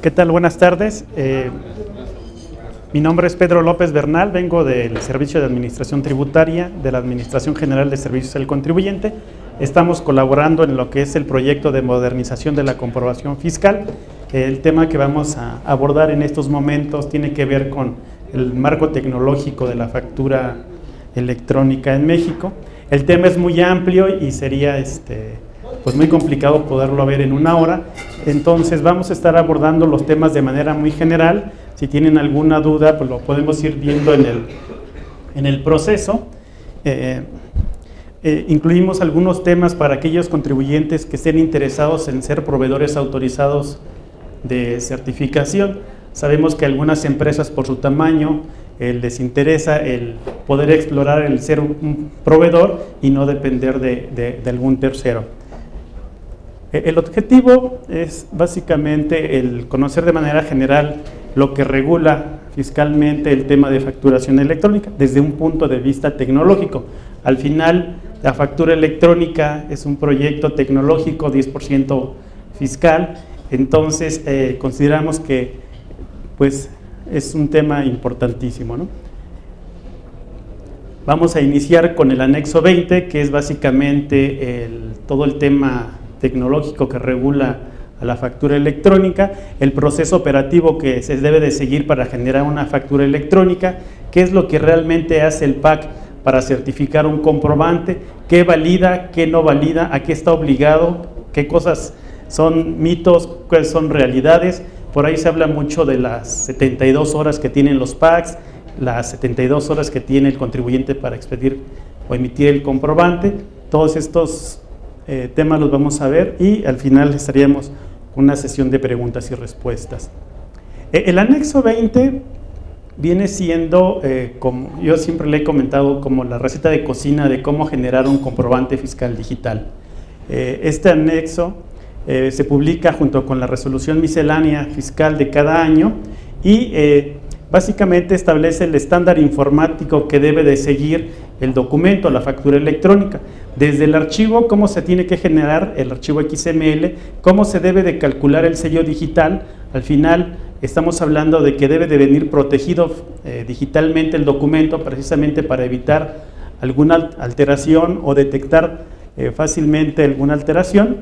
¿Qué tal? Buenas tardes. Mi nombre es Pedro López Bernal, vengo del Servicio de Administración Tributaria de la Administración General de Servicios al Contribuyente. Estamos colaborando en lo que es el proyecto de modernización de la comprobación fiscal. El tema que vamos a abordar en estos momentos tiene que ver con el marco tecnológico de la factura electrónica en México. El tema es muy amplio y sería pues muy complicado poderlo ver en una hora. Entonces vamos a estar abordando los temas de manera muy general. Si tienen alguna duda, pues lo podemos ir viendo en el proceso. Incluimos algunos temas para aquellos contribuyentes que estén interesados en ser proveedores autorizados de certificación. Sabemos que algunas empresas, por su tamaño, les interesa el poder explorar el ser un proveedor y no depender de algún tercero. El objetivo es básicamente el conocer de manera general lo que regula fiscalmente el tema de facturación electrónica desde un punto de vista tecnológico. Al final, la factura electrónica es un proyecto tecnológico 10% fiscal, entonces consideramos que pues, es un tema importantísimo, ¿no? Vamos a iniciar con el anexo 20, que es básicamente todo el tema tecnológico que regula a la factura electrónica, el proceso operativo que se debe de seguir para generar una factura electrónica, qué es lo que realmente hace el PAC para certificar un comprobante, qué valida, qué no valida, a qué está obligado, qué cosas son mitos, cuáles son realidades. Por ahí se habla mucho de las 72 horas que tienen los PACs, las 72 horas que tiene el contribuyente para expedir o emitir el comprobante. Todos estos temas los vamos a ver y al final estaríamos con una sesión de preguntas y respuestas. El anexo 20 viene siendo, como yo siempre le he comentado, como la receta de cocina de cómo generar un comprobante fiscal digital. Este anexo se publica junto con la resolución miscelánea fiscal de cada año y básicamente establece el estándar informático que debe de seguir el documento, la factura electrónica. Desde el archivo, cómo se tiene que generar el archivo XML, cómo se debe de calcular el sello digital. Al final estamos hablando de que debe de venir protegido digitalmente el documento precisamente para evitar alguna alteración o detectar fácilmente alguna alteración.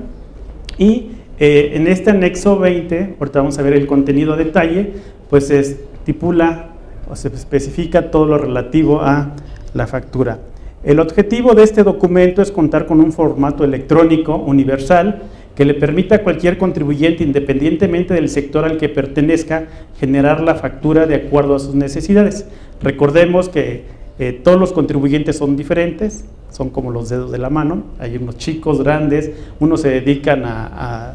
Y en este anexo 20, ahorita vamos a ver el contenido a detalle, pues se estipula o se especifica todo lo relativo a la factura. El objetivo de este documento es contar con un formato electrónico universal que le permita a cualquier contribuyente, independientemente del sector al que pertenezca, generar la factura de acuerdo a sus necesidades. Recordemos que todos los contribuyentes son diferentes, son como los dedos de la mano, hay unos chicos, grandes, unos se dedican a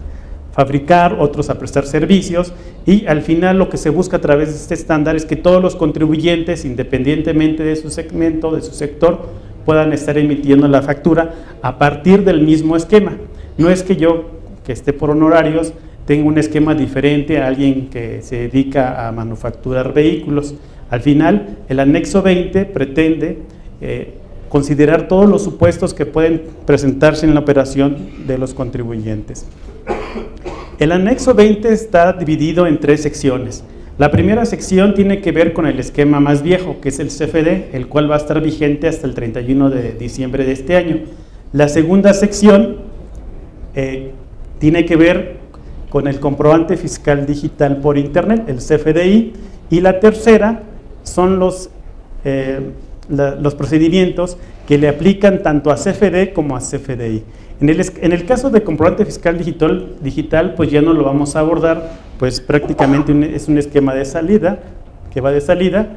fabricar, otros a prestar servicios, y al final lo que se busca a través de este estándar es que todos los contribuyentes, independientemente de su segmento, de su sector, puedan estar emitiendo la factura a partir del mismo esquema. No es que yo, que esté por honorarios, tenga un esquema diferente a alguien que se dedica a manufacturar vehículos. Al final, el anexo 20 pretende considerar todos los supuestos que pueden presentarse en la operación de los contribuyentes. El anexo 20 está dividido en 3 secciones. La primera sección tiene que ver con el esquema más viejo, que es el CFD, el cual va a estar vigente hasta el 31 de diciembre de este año. La segunda sección tiene que ver con el comprobante fiscal digital por Internet, el CFDI, y la tercera son los procedimientos que le aplican tanto a CFD como a CFDI. En el caso de comprobante fiscal digital, pues ya no lo vamos a abordar, pues prácticamente es un esquema de salida, que va de salida.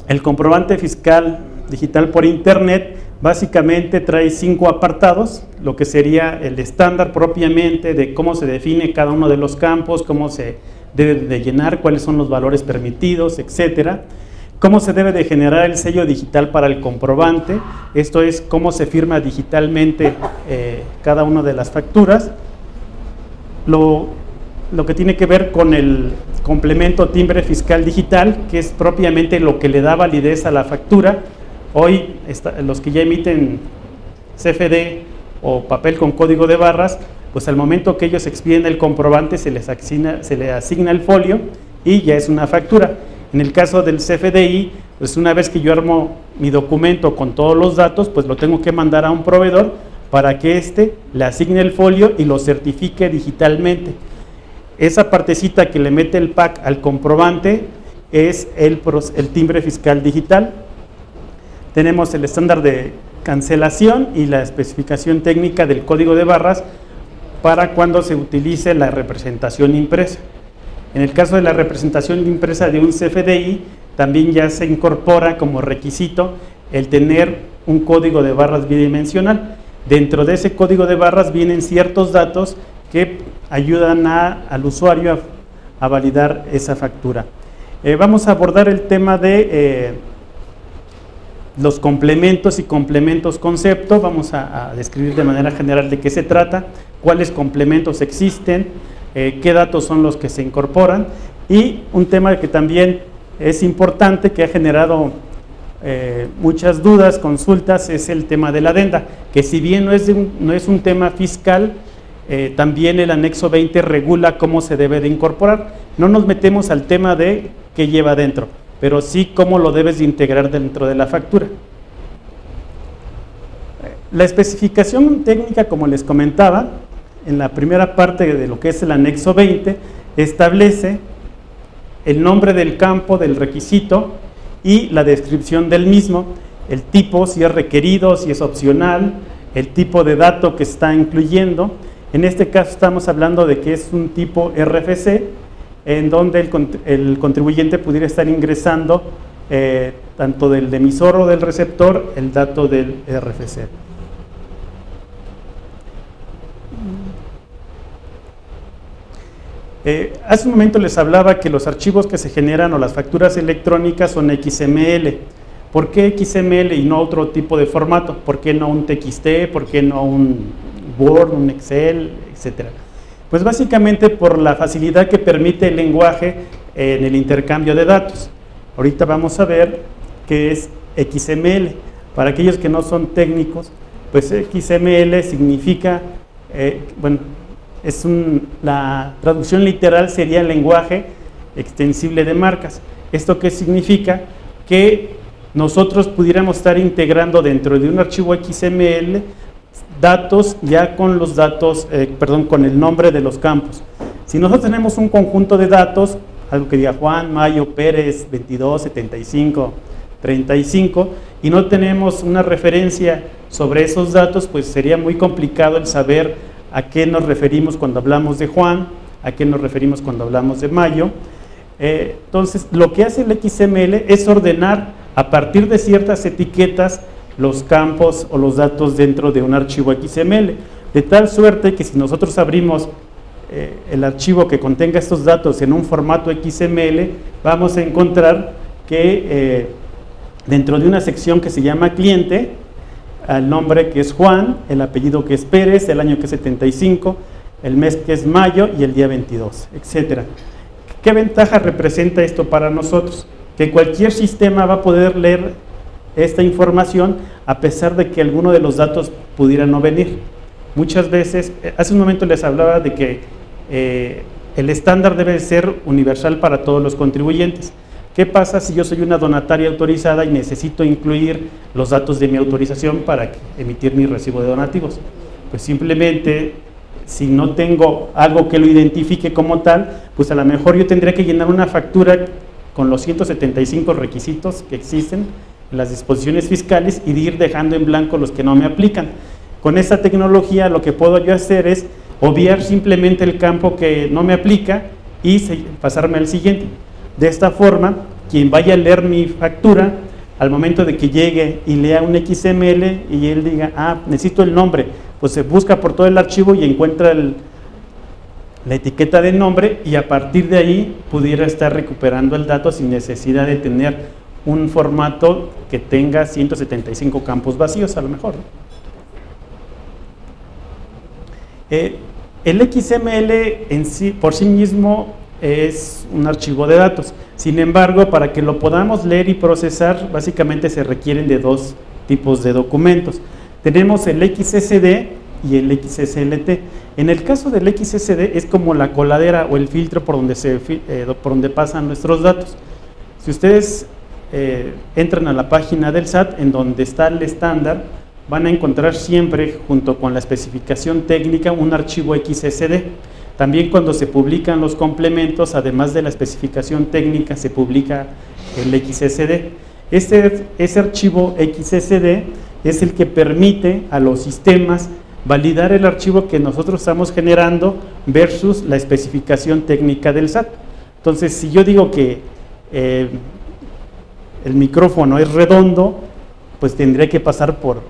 El comprobante fiscal digital por Internet básicamente trae 5 apartados, lo que sería el estándar propiamente de cómo se define cada uno de los campos, cómo se debe de llenar, cuáles son los valores permitidos, etcétera. Cómo se debe de generar el sello digital para el comprobante, esto es cómo se firma digitalmente cada una de las facturas. Lo que tiene que ver con el complemento timbre fiscal digital, que es propiamente lo que le da validez a la factura. Hoy los que ya emiten CFD o papel con código de barras, pues al momento que ellos expiden el comprobante se les asigna el folio y ya es una factura. En el caso del CFDI, pues una vez que yo armo mi documento con todos los datos, pues lo tengo que mandar a un proveedor para que éste le asigne el folio y lo certifique digitalmente. Esa partecita que le mete el PAC al comprobante es el timbre fiscal digital. Tenemos el estándar de cancelación y la especificación técnica del código de barras para cuando se utilice la representación impresa. En el caso de la representación impresa de un CFDI, también ya se incorpora como requisito el tener un código de barras bidimensional. Dentro de ese código de barras vienen ciertos datos que ayudan al usuario a validar esa factura. Vamos a abordar el tema de los complementos y complementos concepto. Vamos a describir de manera general de qué se trata, cuáles complementos existen, qué datos son los que se incorporan, y un tema que también es importante, que ha generado muchas dudas, consultas, es el tema de la adenda, que si bien no es un tema fiscal, también el anexo 20 regula cómo se debe de incorporar. No nos metemos al tema de qué lleva dentro, pero sí cómo lo debes de integrar dentro de la factura. La especificación técnica, como les comentaba, en la primera parte de lo que es el anexo 20, establece el nombre del campo del requisito y la descripción del mismo, el tipo, si es requerido, si es opcional, el tipo de dato que está incluyendo. En este caso estamos hablando de que es un tipo RFC, en donde el contribuyente pudiera estar ingresando tanto del emisor o del receptor el dato del RFC. Hace un momento les hablaba que los archivos que se generan o las facturas electrónicas son XML. ¿Por qué XML y no otro tipo de formato? ¿Por qué no un TXT? ¿Por qué no un Word, un Excel, etcétera? Pues básicamente por la facilidad que permite el lenguaje en el intercambio de datos. Ahorita vamos a ver qué es XML. Para aquellos que no son técnicos, pues XML significa, la traducción literal sería lenguaje extensible de marcas. ¿Esto qué significa? Que nosotros pudiéramos estar integrando dentro de un archivo XML datos ya con los datos, con el nombre de los campos. Si nosotros tenemos un conjunto de datos, algo que diga Juan, Mayo, Pérez, 22, 75, 35, y no tenemos una referencia sobre esos datos, pues sería muy complicado el saber a qué nos referimos cuando hablamos de Juan, a qué nos referimos cuando hablamos de Mayo. Entonces, lo que hace el XML es ordenar a partir de ciertas etiquetas los campos o los datos dentro de un archivo XML, de tal suerte que si nosotros abrimos el archivo que contenga estos datos en un formato XML, vamos a encontrar que dentro de una sección que se llama cliente, el nombre que es Juan, el apellido que es Pérez, el año que es 75, el mes que es mayo y el día 22, etcétera. ¿Qué ventaja representa esto para nosotros? Que cualquier sistema va a poder leer esta información a pesar de que alguno de los datos pudiera no venir. Muchas veces, hace un momento les hablaba de que el estándar debe ser universal para todos los contribuyentes. ¿Qué pasa si yo soy una donataria autorizada y necesito incluir los datos de mi autorización para emitir mi recibo de donativos? Pues simplemente, si no tengo algo que lo identifique como tal, pues a lo mejor yo tendría que llenar una factura con los 175 requisitos que existen en las disposiciones fiscales y de ir dejando en blanco los que no me aplican. Con esta tecnología lo que puedo yo hacer es obviar simplemente el campo que no me aplica y pasarme al siguiente. De esta forma, quien vaya a leer mi factura, al momento de que llegue y lea un XML y él diga, necesito el nombre, pues se busca por todo el archivo y encuentra la etiqueta de nombre, y a partir de ahí pudiera estar recuperando el dato sin necesidad de tener un formato que tenga 175 campos vacíos a lo mejor. El XML en sí, por sí mismo, es un archivo de datos. Sin embargo, para que lo podamos leer y procesar, básicamente se requieren de dos tipos de documentos. Tenemos el XSD, y el XSLT. En el caso del XSD es como la coladera o el filtro por donde pasan nuestros datos. Si ustedes entran a la página del SAT, en donde está el estándar, van a encontrar siempre, junto con la especificación técnica, un archivo XSD. También cuando se publican los complementos, además de la especificación técnica, se publica el XSD. Ese archivo XSD es el que permite a los sistemas validar el archivo que nosotros estamos generando versus la especificación técnica del SAT. Entonces, si yo digo que el micrófono es redondo, pues tendría que pasar por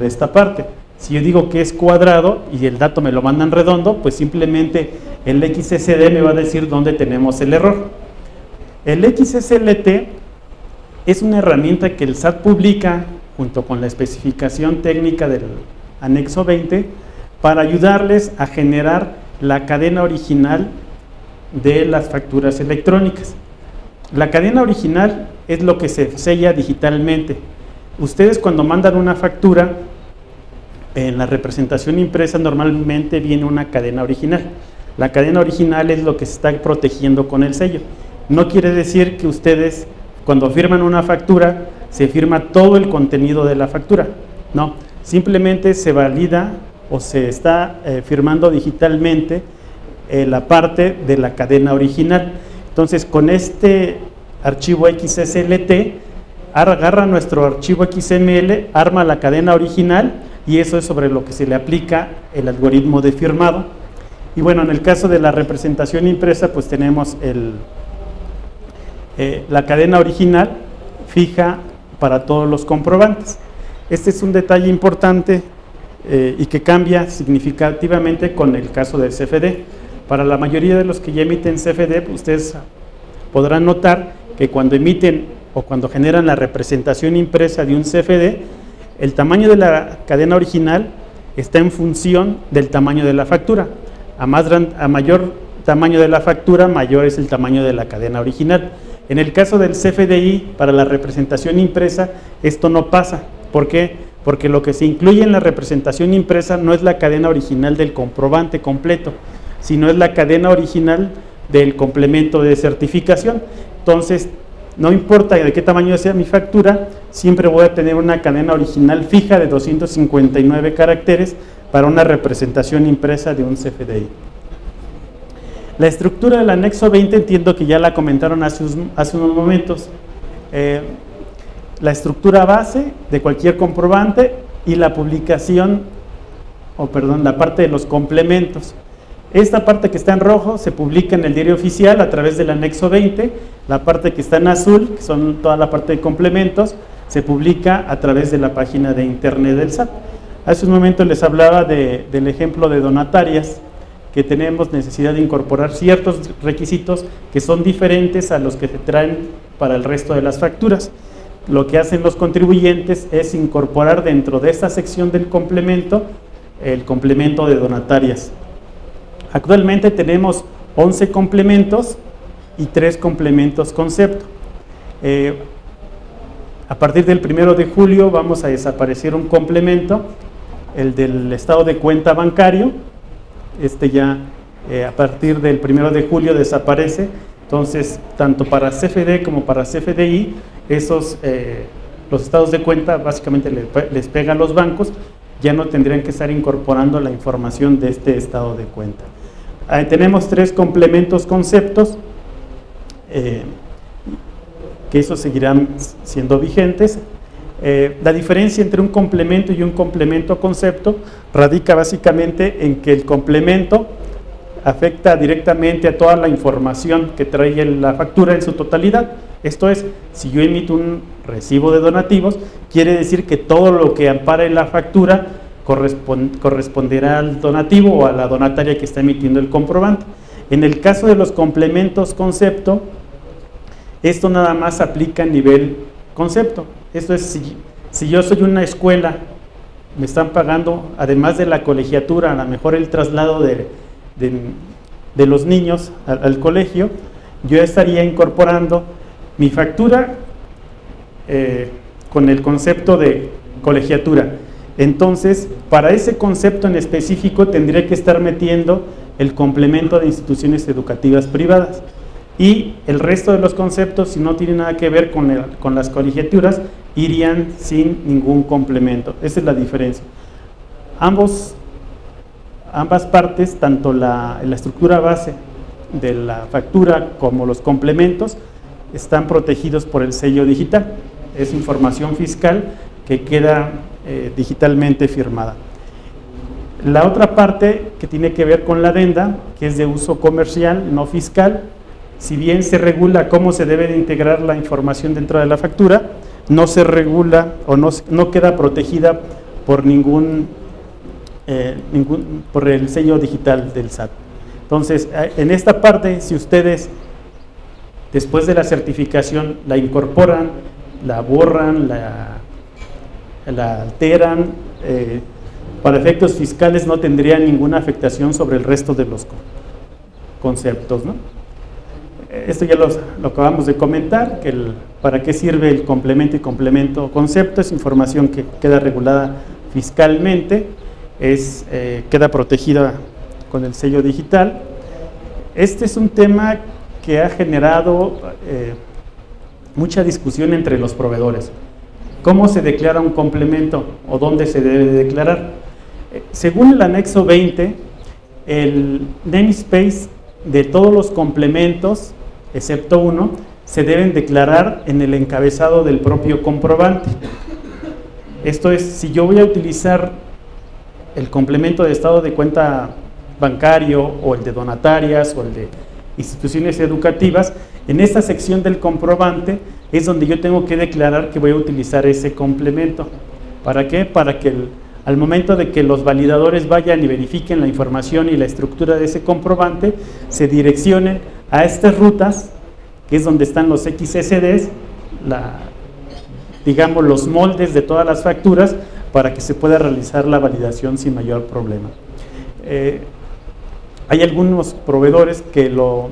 esta parte. Si yo digo que es cuadrado y el dato me lo mandan redondo, pues simplemente el XSD me va a decir dónde tenemos el error. El XSLT es una herramienta que el SAT publica junto con la especificación técnica del anexo 20 para ayudarles a generar la cadena original de las facturas electrónicas. La cadena original es lo que se sella digitalmente. Ustedes cuando mandan una factura, en la representación impresa normalmente viene una cadena original. La cadena original es lo que se está protegiendo con el sello. No quiere decir que ustedes, cuando firman una factura, se firma todo el contenido de la factura. No, simplemente se valida o se está firmando digitalmente la parte de la cadena original. Entonces, con este archivo XSLT, agarra nuestro archivo XML, arma la cadena original, y eso es sobre lo que se le aplica el algoritmo de firmado. Y bueno, en el caso de la representación impresa, pues tenemos la cadena original fija para todos los comprobantes. Este es un detalle importante y que cambia significativamente con el caso del CFD. Para la mayoría de los que ya emiten CFD, ustedes podrán notar que cuando emiten o cuando generan la representación impresa de un CFD, el tamaño de la cadena original está en función del tamaño de la factura. A mayor tamaño de la factura, mayor es el tamaño de la cadena original. En el caso del CFDI, para la representación impresa, esto no pasa. ¿Por qué? Porque lo que se incluye en la representación impresa no es la cadena original del comprobante completo, sino es la cadena original del complemento de certificación. Entonces, no importa de qué tamaño sea mi factura, siempre voy a tener una cadena original fija de 259 caracteres para una representación impresa de un CFDI. La estructura del anexo 20 entiendo que ya la comentaron hace unos momentos. La estructura base de cualquier comprobante y la publicación, la parte de los complementos. Esta parte que está en rojo se publica en el diario oficial a través del anexo 20, la parte que está en azul, que son toda la parte de complementos, se publica a través de la página de internet del SAT. Hace un momento les hablaba del ejemplo de donatarias, que tenemos necesidad de incorporar ciertos requisitos que son diferentes a los que se traen para el resto de las facturas. Lo que hacen los contribuyentes es incorporar dentro de esta sección del complemento, el complemento de donatarias. Actualmente tenemos 11 complementos y 3 complementos concepto. A partir del 1 de julio vamos a desaparecer un complemento, el del estado de cuenta bancario. Este ya a partir del 1 de julio desaparece. Entonces, tanto para CFD como para CFDI, los estados de cuenta básicamente les pega a los bancos, ya no tendrían que estar incorporando la información de este estado de cuenta. Tenemos 3 complementos conceptos, que esos seguirán siendo vigentes. La diferencia entre un complemento y un complemento concepto radica básicamente en que el complemento afecta directamente a toda la información que trae la factura en su totalidad. Esto es, si yo emito un recibo de donativos, quiere decir que todo lo que ampare la factura corresponderá al donativo o a la donataria que está emitiendo el comprobante. En el caso de los complementos concepto, esto nada más aplica a nivel concepto. Esto es, si yo soy una escuela, me están pagando, además de la colegiatura, a lo mejor el traslado de los niños al colegio, yo estaría incorporando mi factura con el concepto de colegiatura. Entonces, para ese concepto en específico tendría que estar metiendo el complemento de instituciones educativas privadas. Y el resto de los conceptos, si no tienen nada que ver con las colegiaturas, irían sin ningún complemento. Esa es la diferencia. Ambas partes, tanto la estructura base de la factura como los complementos, están protegidos por el sello digital. Es información fiscal que queda digitalmente firmada. La otra parte que tiene que ver con la adenda, que es de uso comercial, no fiscal, si bien se regula cómo se debe de integrar la información dentro de la factura, no se regula o no queda protegida por por el sello digital del SAT. Entonces, en esta parte, si ustedes después de la certificación la incorporan, la borran, la alteran, para efectos fiscales no tendría ninguna afectación sobre el resto de los conceptos, ¿no? Esto ya lo acabamos de comentar, que para qué sirve el complemento y complemento concepto, es información que queda regulada fiscalmente, queda protegida con el sello digital. Este es un tema que ha generado mucha discusión entre los proveedores. ¿Cómo se declara un complemento o dónde se debe declarar? Según el anexo 20, el namespace de todos los complementos, excepto uno, se deben declarar en el encabezado del propio comprobante. Esto es, si yo voy a utilizar el complemento de estado de cuenta bancario o el de donatarias o el de instituciones educativas, en esta sección del comprobante es donde yo tengo que declarar que voy a utilizar ese complemento. ¿Para qué? Para que al momento de que los validadores vayan y verifiquen la información y la estructura de ese comprobante, se direccionen a estas rutas, que es donde están los XSDs, digamos los moldes de todas las facturas, para que se pueda realizar la validación sin mayor problema. Hay algunos proveedores que lo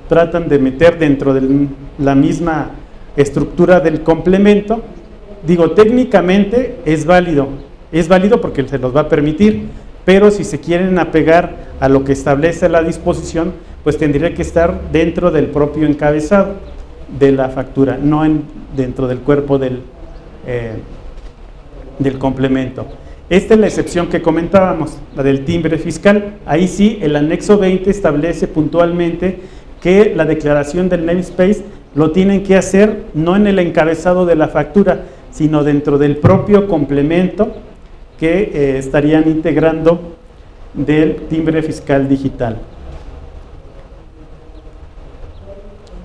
tratan de meter dentro de la misma estructura del complemento. Digo, técnicamente es válido porque se los va a permitir, pero si se quieren apegar a lo que establece la disposición, pues tendría que estar dentro del propio encabezado de la factura, no dentro del cuerpo del complemento. Esta es la excepción que comentábamos, la del timbre fiscal. Ahí sí, el anexo 20 establece puntualmente que la declaración del namespace lo tienen que hacer no en el encabezado de la factura, sino dentro del propio complemento que estarían integrando del timbre fiscal digital.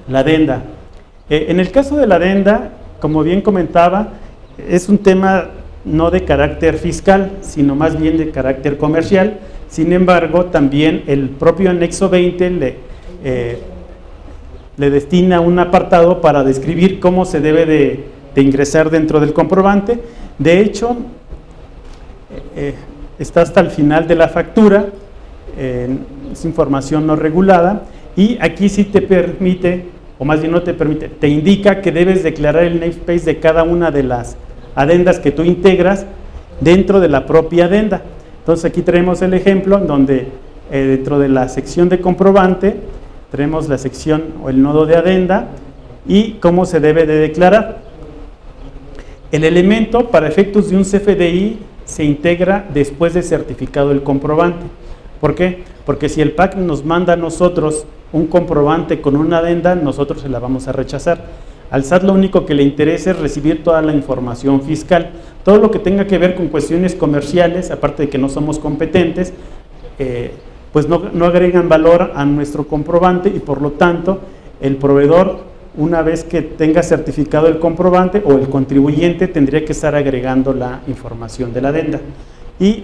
La adenda. En el caso de la adenda, como bien comentaba, es un tema no de carácter fiscal, sino más bien de carácter comercial. Sin embargo, también el propio anexo 20 le destina un apartado para describir cómo se debe de ingresar dentro del comprobante. De hecho, está hasta el final de la factura, es información no regulada, y aquí sí te permite, o más bien no te permite, te indica que debes declarar el namespace de cada una de las adendas que tú integras dentro de la propia adenda. Entonces aquí tenemos el ejemplo donde dentro de la sección de comprobante tenemos la sección o el nodo de adenda y cómo se debe de declarar. El elemento para efectos de un CFDI se integra después de certificado el comprobante. ¿Por qué? Porque si el PAC nos manda a nosotros un comprobante con una adenda, nosotros se la vamos a rechazar. Al SAT lo único que le interesa es recibir toda la información fiscal. Todo lo que tenga que ver con cuestiones comerciales, aparte de que no somos competentes, pues no agregan valor a nuestro comprobante y por lo tanto el proveedor, una vez que tenga certificado el comprobante o el contribuyente, tendría que estar agregando la información de la adenda. Y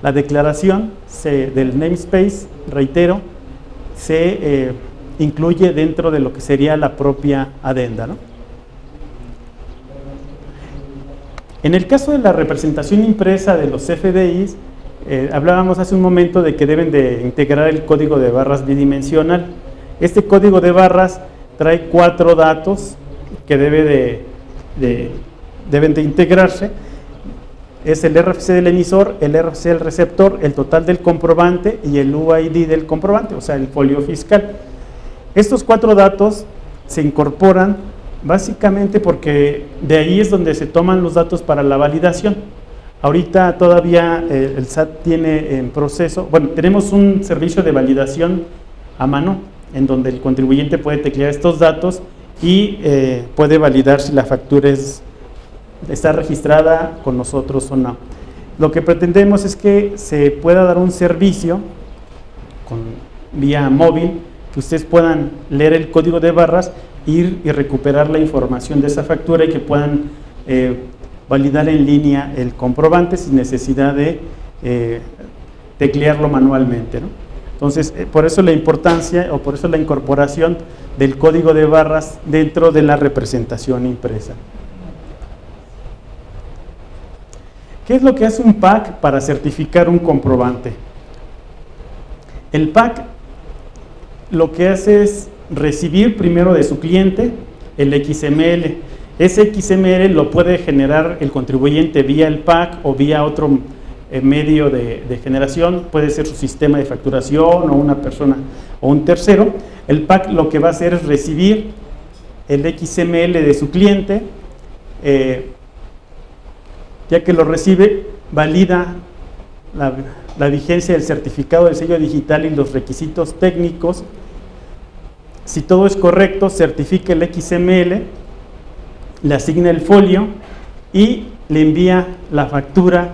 la declaración del namespace, reitero, se incluye dentro de lo que sería la propia adenda, ¿no? En el caso de la representación impresa de los CFDIs, hablábamos hace un momento de que deben de integrar el código de barras bidimensional. Este código de barras trae 4 datos que deben de integrarse. es el RFC del emisor, el RFC del receptor, el total del comprobante y el UID del comprobante, o sea, el folio fiscal. Estos 4 datos se incorporan básicamente porque de ahí es donde se toman los datos para la validación. Ahorita todavía el SAT tiene en proceso, bueno, tenemos un servicio de validación a mano, en donde el contribuyente puede teclear estos datos y puede validar si la factura está registrada con nosotros o no. Lo que pretendemos es que se pueda dar un servicio vía móvil, que ustedes puedan leer el código de barras, ir y recuperar la información de esa factura y que puedan validar en línea el comprobante sin necesidad de teclearlo manualmente, ¿no? Entonces, por eso la importancia o por eso la incorporación del código de barras dentro de la representación impresa. ¿Qué es lo que hace un PAC para certificar un comprobante? El PAC lo que hace es recibir primero de su cliente el XML. Ese XML lo puede generar el contribuyente vía el PAC o vía otro medio de generación, puede ser su sistema de facturación o una persona o un tercero. El PAC lo que va a hacer es recibir el XML de su cliente, ya que lo recibe, valida la vigencia del certificado del sello digital y los requisitos técnicos. Si todo es correcto, certifica el XML, le asigna el folio y le envía la factura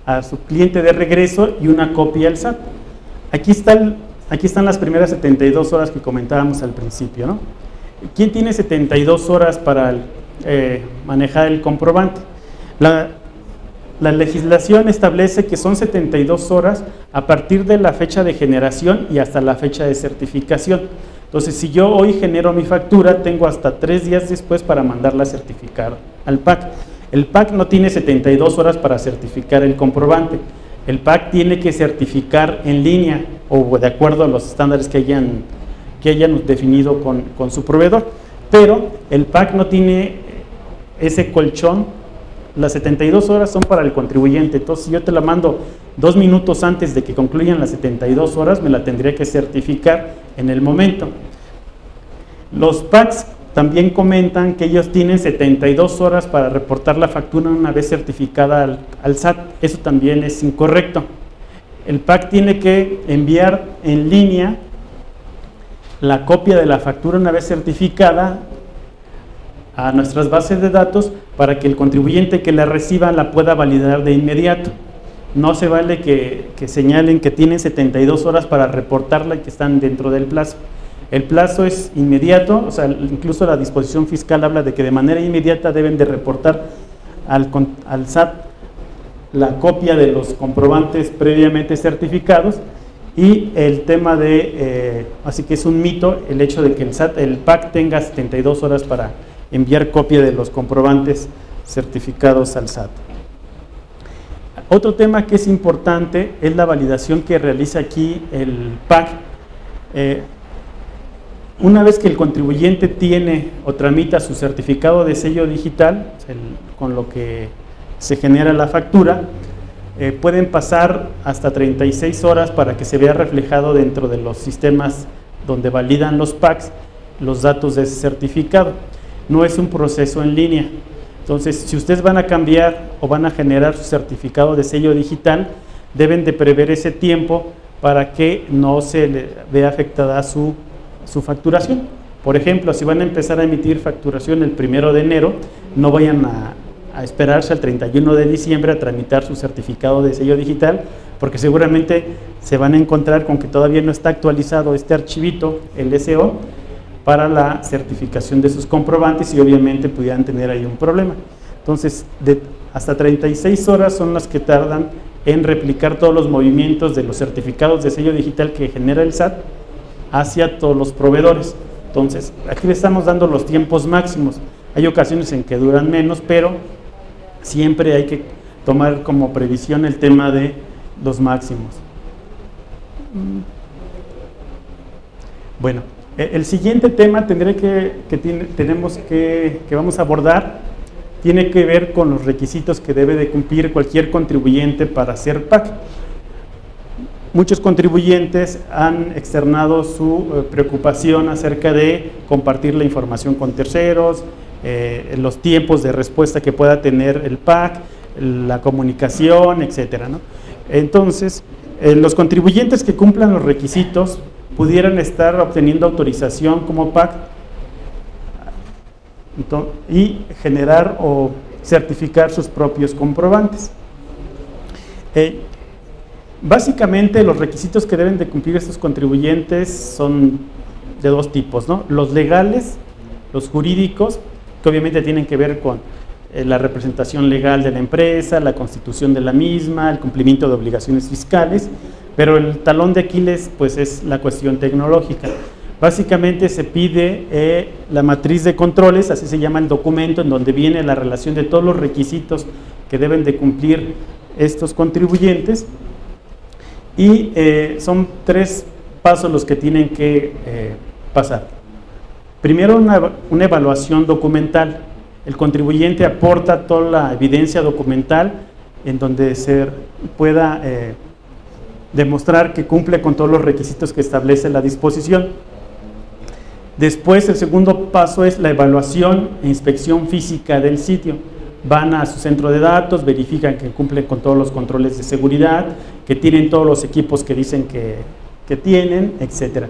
a su cliente de regreso y una copia al SAT. Aquí están las primeras 72 horas que comentábamos al principio, ¿no? ¿Quién tiene 72 horas para manejar el comprobante? La legislación establece que son 72 horas a partir de la fecha de generación y hasta la fecha de certificación. Entonces, si yo hoy genero mi factura, tengo hasta 3 días después para mandarla a certificar al PAC. El PAC no tiene 72 horas para certificar el comprobante. El PAC tiene que certificar en línea o de acuerdo a los estándares que hayan definido con su proveedor. Pero el PAC no tiene ese colchón. Las 72 horas son para el contribuyente. Entonces, si yo te la mando 2 minutos antes de que concluyan las 72 horas, me la tendría que certificar en el momento. Los PACs también comentan que ellos tienen 72 horas para reportar la factura una vez certificada al SAT. Eso también es incorrecto. El PAC tiene que enviar en línea la copia de la factura una vez certificada a nuestras bases de datos para que el contribuyente que la reciba la pueda validar de inmediato. No se vale que señalen que tienen 72 horas para reportarla y que están dentro del plazo. El plazo es inmediato, o sea, incluso la disposición fiscal habla de que de manera inmediata deben de reportar al SAT la copia de los comprobantes previamente certificados. Y el tema así que es un mito el hecho de que el PAC tenga 72 horas para enviar copia de los comprobantes certificados al SAT. Otro tema que es importante es la validación que realiza aquí el PAC. Una vez que el contribuyente tiene o tramita su certificado de sello digital, con lo que se genera la factura, pueden pasar hasta 36 horas para que se vea reflejado dentro de los sistemas donde validan los PACs los datos de ese certificado. No es un proceso en línea. Entonces, si ustedes van a cambiar o van a generar su certificado de sello digital, deben de prever ese tiempo para que no se le vea afectada su facturación. Por ejemplo, si van a empezar a emitir facturación el 1 de enero, no vayan a esperarse al 31 de diciembre a tramitar su certificado de sello digital, porque seguramente se van a encontrar con que todavía no está actualizado este archivito, el SO, para la certificación de sus comprobantes y obviamente pudieran tener ahí un problema. Entonces, hasta 36 horas son las que tardan en replicar todos los movimientos de los certificados de sello digital que genera el SAT hacia todos los proveedores. Entonces, aquí le estamos dando los tiempos máximos. Hay ocasiones en que duran menos, pero siempre hay que tomar como previsión el tema de los máximos. Bueno, el siguiente tema que vamos a abordar tiene que ver con los requisitos que debe de cumplir cualquier contribuyente para hacer PAC. Muchos contribuyentes han externado su preocupación acerca de compartir la información con terceros, los tiempos de respuesta que pueda tener el PAC, la comunicación, etcétera, ¿no? Entonces, los contribuyentes que cumplan los requisitos pudieran estar obteniendo autorización como PAC y generar o certificar sus propios comprobantes. Básicamente los requisitos que deben de cumplir estos contribuyentes son de dos tipos, ¿no? Los legales, los jurídicos, que obviamente tienen que ver con la representación legal de la empresa, la constitución de la misma, el cumplimiento de obligaciones fiscales, pero el talón de Aquiles pues es la cuestión tecnológica. Básicamente se pide la matriz de controles, así se llama el documento, en donde viene la relación de todos los requisitos que deben de cumplir estos contribuyentes, y son 3 pasos los que tienen que pasar. Primero, una evaluación documental. El contribuyente aporta toda la evidencia documental en donde se pueda demostrar que cumple con todos los requisitos que establece la disposición. Después, el segundo paso es la evaluación e inspección física del sitio. Van a su centro de datos, verifican que cumplen con todos los controles de seguridad, que tienen todos los equipos que dicen que tienen, etc.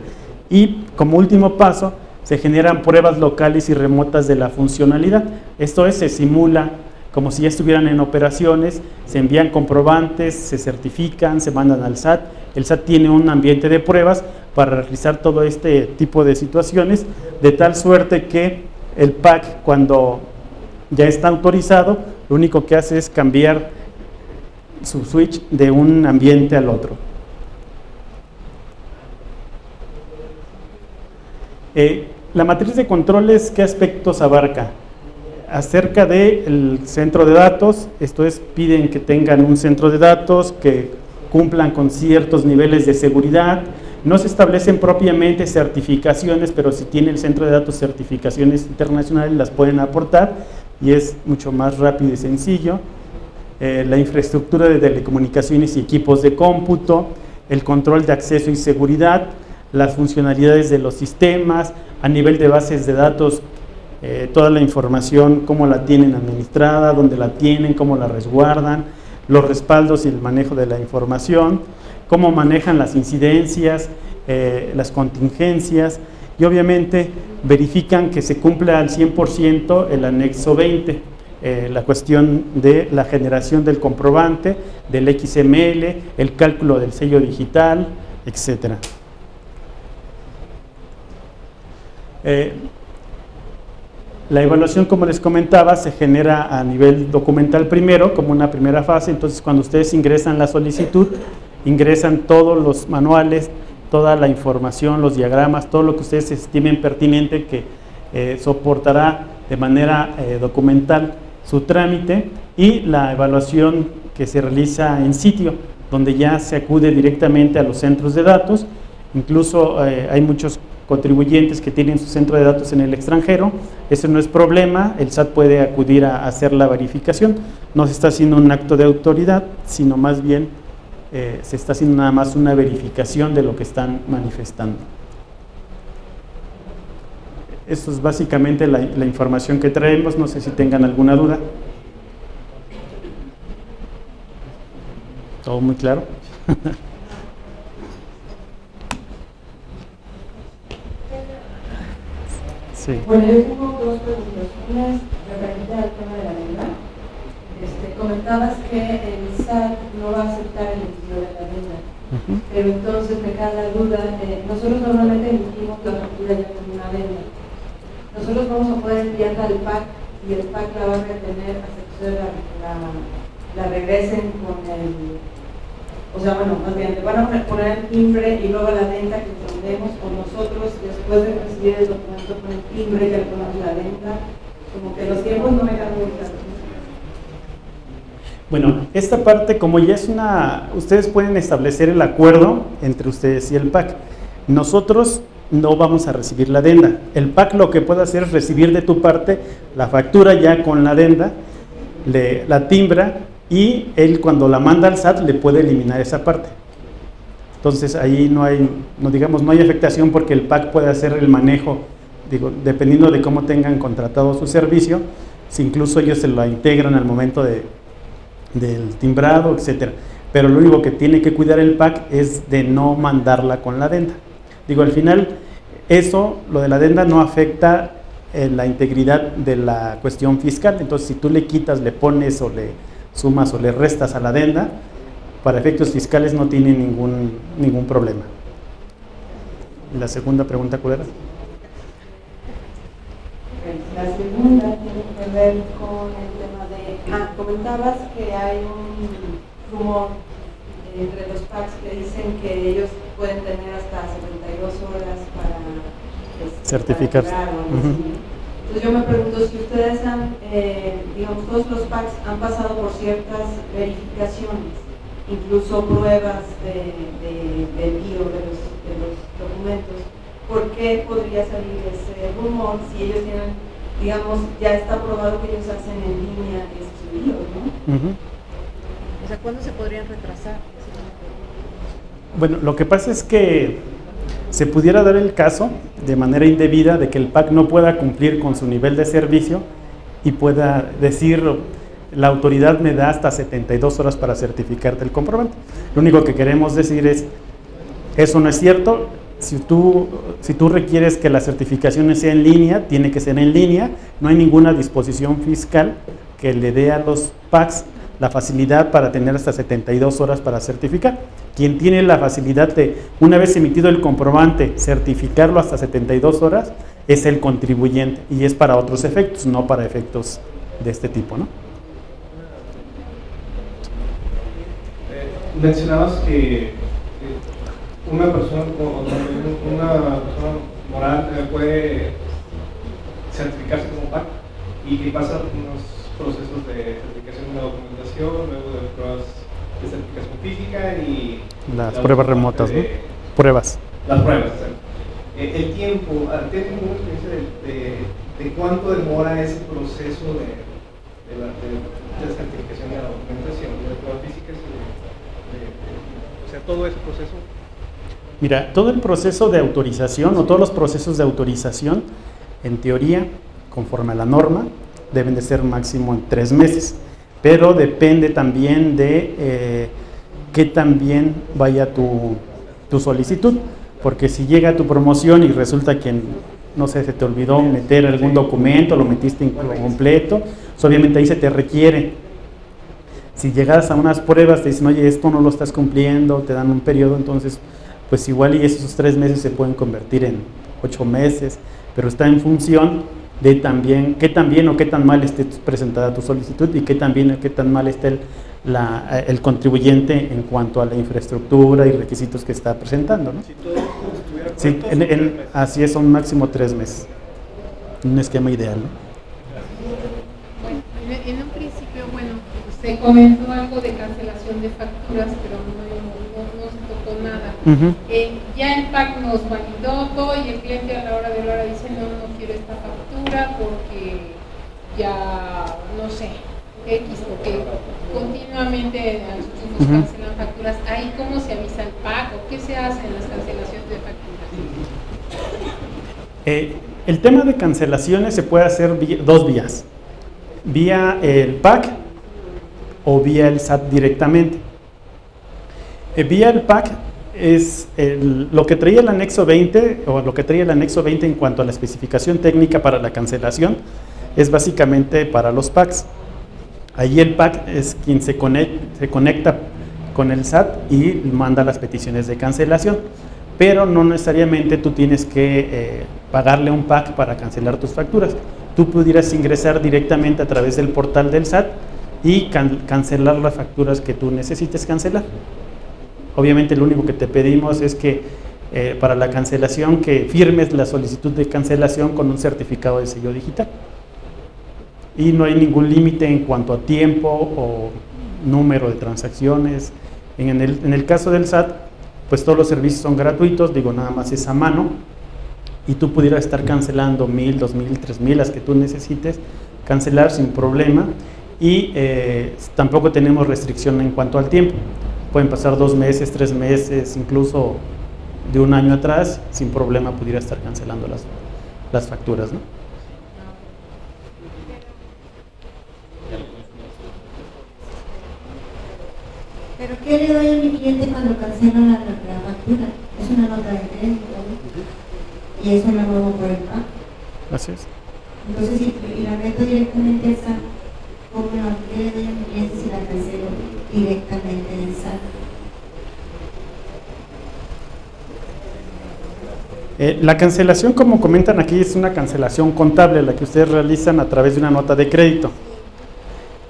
Y como último paso, se generan pruebas locales y remotas de la funcionalidad. Esto es, se simula como si ya estuvieran en operaciones, se envían comprobantes, se certifican, se mandan al SAT. El SAT tiene un ambiente de pruebas para realizar todo este tipo de situaciones, de tal suerte que el PAC, cuando ya está autorizado, lo único que hace es cambiar su switch de un ambiente al otro. La matriz de controles, ¿qué aspectos abarca? Acerca del centro de datos, esto es, piden que tengan un centro de datos, que cumplan con ciertos niveles de seguridad. No se establecen propiamente certificaciones, pero si tiene el centro de datos certificaciones internacionales, las pueden aportar y es mucho más rápido y sencillo. La infraestructura de telecomunicaciones y equipos de cómputo, el control de acceso y seguridad, las funcionalidades de los sistemas, a nivel de bases de datos, toda la información, cómo la tienen administrada, dónde la tienen, cómo la resguardan, los respaldos y el manejo de la información, cómo manejan las incidencias, las contingencias, y obviamente verifican que se cumpla al 100% el anexo 20, la cuestión de la generación del comprobante, del XML, el cálculo del sello digital, etcétera. La evaluación, como les comentaba, se genera a nivel documental primero, como una primera fase. Entonces, cuando ustedes ingresan la solicitud, ingresan todos los manuales, toda la información, los diagramas, todo lo que ustedes estimen pertinente que soportará de manera documental su trámite, y la evaluación que se realiza en sitio, donde ya se acude directamente a los centros de datos. Incluso hay muchos contribuyentes que tienen su centro de datos en el extranjero. Eso no es problema, el SAT puede acudir a hacer la verificación. No se está haciendo un acto de autoridad, sino más bien se está haciendo nada más una verificación de lo que están manifestando. Eso es básicamente la información que traemos. No sé si tengan alguna duda. ¿Todo muy claro? Sí. Bueno, yo tengo 2 preguntas. Una es referente al tema de la venta. Comentabas que el SAT no va a aceptar el emitido de la venta, pero entonces me queda la duda. Nosotros normalmente emitimos la factura ya con una venta. Nosotros vamos a poder enviarla al PAC y el PAC la va a retener hasta que ustedes la regresen con el... O sea, bueno, más bien, le van a poner el timbre y luego la venta que entendemos, o nosotros, después de recibir el documento con el timbre, ya le ponemos la venta. Como que los tiempos no me quedan muy claros. Bueno, esta parte, como ya es ustedes pueden establecer el acuerdo entre ustedes y el PAC. Nosotros no vamos a recibir la adenda. El PAC lo que puede hacer es recibir de tu parte la factura ya con la adenda, la timbra, y él cuando la manda al SAT le puede eliminar esa parte. Entonces ahí no hay afectación, porque el PAC puede hacer el manejo, dependiendo de cómo tengan contratado su servicio, si incluso ellos se lo integran al momento del timbrado, etcétera. Pero lo único que tiene que cuidar el PAC es de no mandarla con la adenda. Al final, lo de la adenda no afecta la integridad de la cuestión fiscal. Entonces, si tú le quitas, le pones o le sumas o le restas a la adenda, para efectos fiscales no tiene ningún problema. La segunda pregunta, ¿cuál era? La segunda tiene que ver con el tema de... comentabas que hay un rumor entre los PACs que dicen que ellos pueden tener hasta 72 horas para certificarse. Entonces yo me pregunto si ustedes todos los PACs han pasado por ciertas verificaciones, incluso pruebas de envío de los documentos. ¿Por qué podría salir ese rumor si ellos tienen, ya está probado que ellos hacen en línea esos envíos, ¿no? O sea, ¿cuándo se podrían retrasar? Bueno, lo que pasa es que se pudiera dar el caso de manera indebida de que el PAC no pueda cumplir con su nivel de servicio y pueda decir, la autoridad me da hasta 72 horas para certificarte el comprobante. Lo único que queremos decir es, eso no es cierto. Si tú requieres que la certificación sea en línea, tiene que ser en línea. No hay ninguna disposición fiscal que le dé a los PACs la facilidad para tener hasta 72 horas para certificar. Quien tiene la facilidad de, una vez emitido el comprobante, certificarlo hasta 72 horas, es el contribuyente, y es para otros efectos, no para efectos de este tipo, ¿no? Mencionabas que una persona moral puede certificarse como PAC y que pasa unos procesos de certificación de la documentación, luego de pruebas de certificación física y las pruebas remotas, ¿no? Pruebas. Las pruebas. El tiempo, ¿tienes alguna experiencia de cuánto demora ese proceso de certificación de la documentación, de pruebas físicas? O sea, todo ese proceso. Mira, todo el proceso de autorización o todos los procesos de autorización, en teoría, conforme a la norma, deben de ser máximo en 3 meses, pero depende también de qué tan bien vaya tu solicitud, porque si llega tu promoción y resulta que, no sé, se te olvidó meter algún documento, lo metiste incompleto, pues obviamente ahí se te requiere. Si llegas a unas pruebas, te dicen, oye, esto no lo estás cumpliendo, te dan un periodo, entonces, pues igual y esos 3 meses se pueden convertir en 8 meses, pero está en función de también, qué tan bien o qué tan mal esté presentada tu solicitud y qué tan bien o qué tan mal esté el contribuyente en cuanto a la infraestructura y requisitos que está presentando, ¿no? Si todo así es, son máximo 3 meses. Un esquema ideal, ¿no? Bueno, en un principio, usted comentó algo de cancelación de facturas, pero no se tocó nada. Ya el PAC nos validó todo y el cliente a la hora de la hora dice, no quiero esta factura porque ya, no sé, porque continuamente a nosotros nos cancelan facturas. ¿Ahí cómo se avisa el PAC o qué se hace en las cancelaciones de facturas? El tema de cancelaciones se puede hacer dos vías, vía el PAC o vía el SAT directamente. Vía el PAC es lo que traía el anexo 20 o lo que traía el anexo 20 en cuanto a la especificación técnica para la cancelación, es básicamente para los PACs. Allí el PAC es quien se conecta con el SAT y manda las peticiones de cancelación, pero no necesariamente tú tienes que pagarle a un PAC para cancelar tus facturas. Tú pudieras ingresar directamente a través del portal del SAT y cancelar las facturas que tú necesites cancelar. Obviamente lo único que te pedimos es que para la cancelación que firmes la solicitud de cancelación con un certificado de sello digital. Y no hay ningún límite en cuanto a tiempo o número de transacciones. En el caso del SAT, pues todos los servicios son gratuitos, nada más es a mano, y tú pudieras estar cancelando 1000, 2000, 3000, las que tú necesites, cancelar sin problema, y tampoco tenemos restricción en cuanto al tiempo. Pueden pasar 2 meses, 3 meses, incluso de un año atrás, sin problema pudiera estar cancelando las facturas, ¿no? ¿Pero qué le doy a mi cliente cuando cancelo la factura? Es una nota de crédito, ¿no? Y eso lo hago por el pago. Así es. Entonces, si la meto directamente al SAT, ¿qué le doy a mi cliente si la cancelo directamente en el SAT? La cancelación, como comentan aquí, es una cancelación contable, la que ustedes realizan a través de una nota de crédito.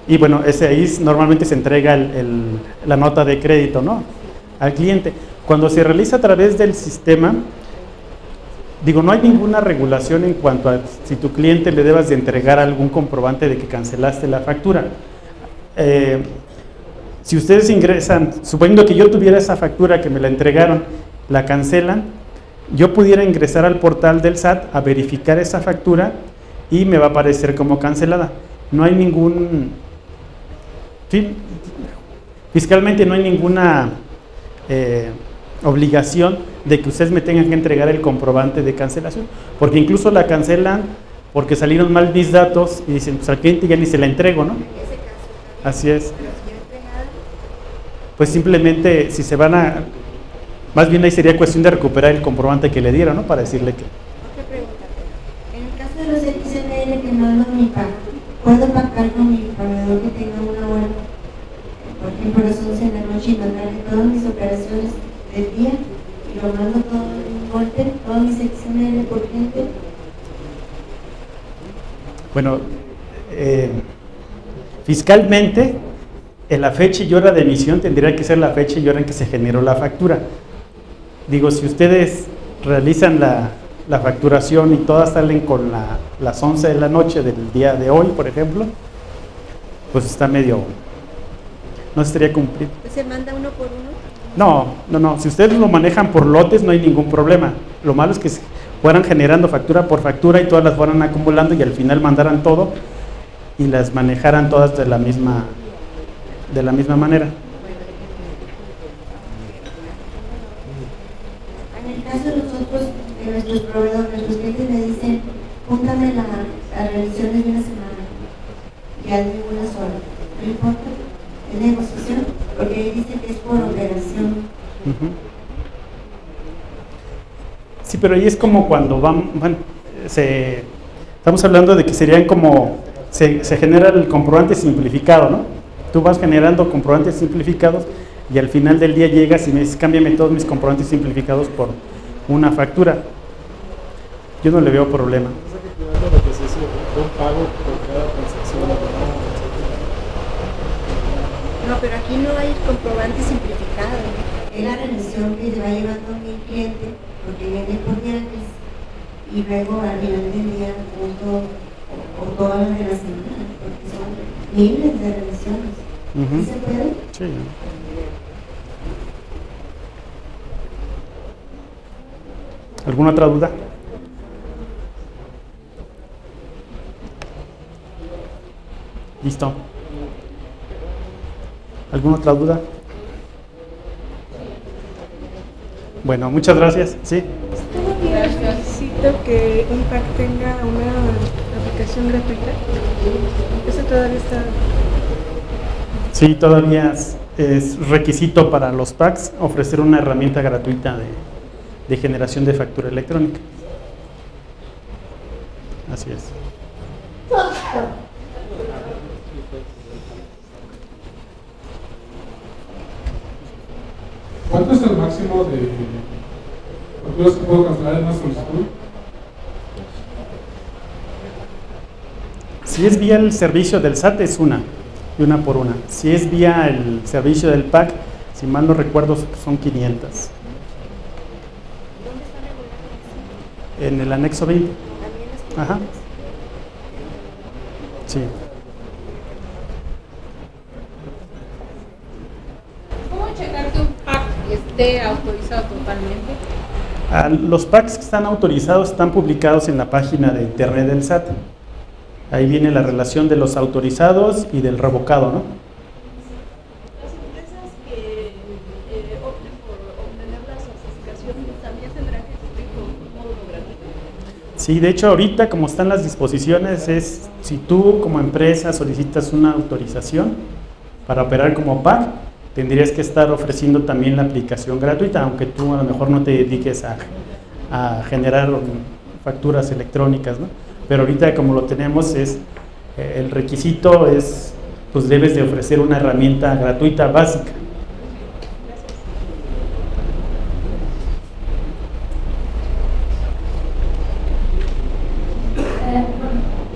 Y bueno, ahí normalmente se entrega la nota de crédito, ¿no?, al cliente. Cuando se realiza a través del sistema, digo, no hay ninguna regulación en cuanto a si tu cliente le debas de entregar algún comprobante de que cancelaste la factura. Si ustedes ingresan, suponiendo que yo tuviera esa factura que me la entregaron, la cancelan, yo pudiera ingresar al portal del SAT a verificar esa factura y me va a aparecer como cancelada. No hay ningún, sí, fiscalmente no hay ninguna obligación de que ustedes me tengan que entregar el comprobante de cancelación, porque incluso la cancelan porque salieron mal mis datos y dicen, pues al cliente ya ni se la entrego, ¿no? Así es. Pues simplemente si se van a, más bien ahí sería cuestión de recuperar el comprobante que le dieron, ¿no?, para decirle que. Otra pregunta. En el caso de los XML que mando mi pago, ¿puedo pactar con mi proveedor que tenga una hora? Por ejemplo, a las 11 de la noche y mandarle todas mis operaciones del día y lo mando todo en un golpe, todos mis XML por cliente. Bueno, fiscalmente, en la fecha y hora de emisión tendría que ser la fecha y hora en que se generó la factura. Digo, si ustedes realizan la facturación y todas salen con las 11 de la noche del día de hoy, por ejemplo, pues está medio, no estaría cumplido. ¿Se manda uno por uno? No, si ustedes lo manejan por lotes no hay ningún problema. Lo malo es que se fueran generando factura por factura y todas las fueran acumulando y al final mandaran todo y las manejaran todas de la misma manera. En el caso de nosotros, de nuestros proveedores, nuestros clientes me dicen, júntame las revisiones de una semana, ya de una sola. No importa, es negociación, porque ahí dice que es por operación. Sí, pero ahí es como cuando estamos hablando de que serían como, se genera el comprobante simplificado, ¿no? Tú vas generando comprobantes simplificados y al final del día llegas y me dices, cámbiame todos mis comprobantes simplificados por una factura. Yo no le veo problema. No, pero aquí no hay comprobante simplificado. Es la remisión que se va llevando mi cliente, porque viene por viajes y luego al final del día junto o todas las de la semana, porque son miles de revisiones. ¿Sí se puede? Sí. ¿Alguna otra duda? Listo. ¿Alguna otra duda? Bueno, muchas gracias. Sí. Necesito que un PAC tenga una aplicación gratuita. Eso todavía está. Sí, todavía es requisito para los PACs ofrecer una herramienta gratuita de generación de factura electrónica. Así es. ¿Cuánto es el máximo de facturas que puedo cancelar en una solicitud? Si es vía el servicio del SAT es una por una. Si es vía el servicio del PAC, si mal no recuerdo, son 500. En el anexo 20. Ajá. Sí. ¿Cómo checar que un PAC esté autorizado totalmente? Los packs que están autorizados están publicados en la página de internet del SAT. Ahí viene la relación de los autorizados y del revocado, ¿no? Las empresas que opten por obtener la certificación también tendrán que cumplir con un módulo gratuito. Sí, de hecho ahorita como están las disposiciones es, si tú como empresa solicitas una autorización para operar como PAC, tendrías que estar ofreciendo también la aplicación gratuita, aunque tú a lo mejor no te dediques a generar facturas electrónicas, ¿no? Pero ahorita como lo tenemos es, el requisito es, pues debes de ofrecer una herramienta gratuita básica.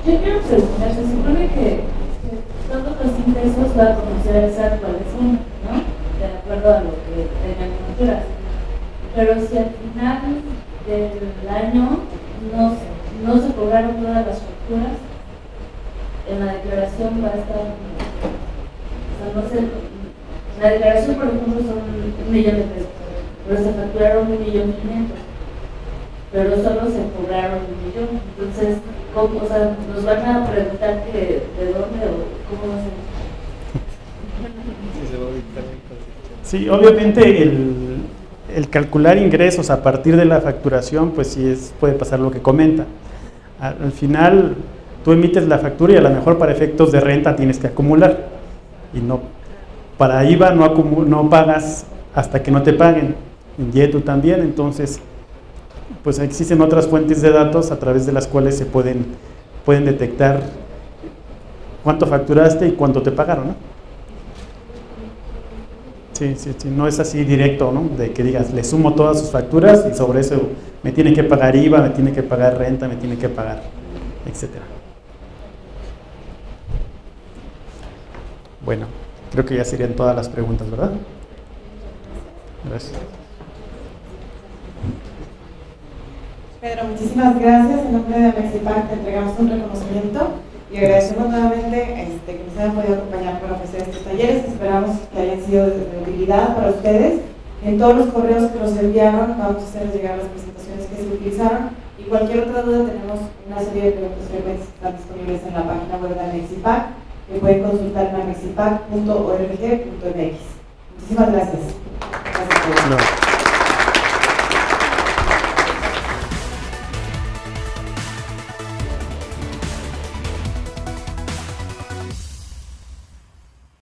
Yo quiero preguntar, se supone que todos los ingresos va a conocer el SAT cuáles son, ¿no? De acuerdo a lo que tengan facturas. Pero si al final del año no se cobraron todas las facturas, en la declaración va a estar, o sea, no sé, la declaración por ejemplo son 1 millón de pesos, pero se facturaron 1.500.000, pero solo se cobraron 1 millón. Entonces, ¿cómo? O sea, nos van a preguntar que de dónde o cómo va a ser. Sí, obviamente el calcular ingresos a partir de la facturación, pues sí puede pasar lo que comenta. Al final, tú emites la factura y a lo mejor para efectos de renta tienes que acumular. Y no, para IVA no pagas hasta que no te paguen. En YETU también, entonces, pues existen otras fuentes de datos a través de las cuales se pueden detectar cuánto facturaste y cuánto te pagaron, ¿no? Sí, no es así directo, ¿no? De que digas, le sumo todas sus facturas y sobre eso me tiene que pagar IVA, me tiene que pagar renta, me tiene que pagar, etcétera. Bueno, creo que ya serían todas las preguntas, ¿verdad? Gracias. Pedro, muchísimas gracias. En nombre de Amexipac te entregamos un reconocimiento y agradecemos nuevamente que nos hayan podido acompañar para ofrecer estos talleres. Esperamos que hayan sido de utilidad para ustedes. En todos los correos que nos enviaron vamos a hacerles llegar las presentaciones que se utilizaron y cualquier otra duda tenemos una serie de preguntas frecuentes que están disponibles en la página web de Amexipac que pueden consultar en amexipac.org.mx. Muchísimas gracias. Gracias a todos.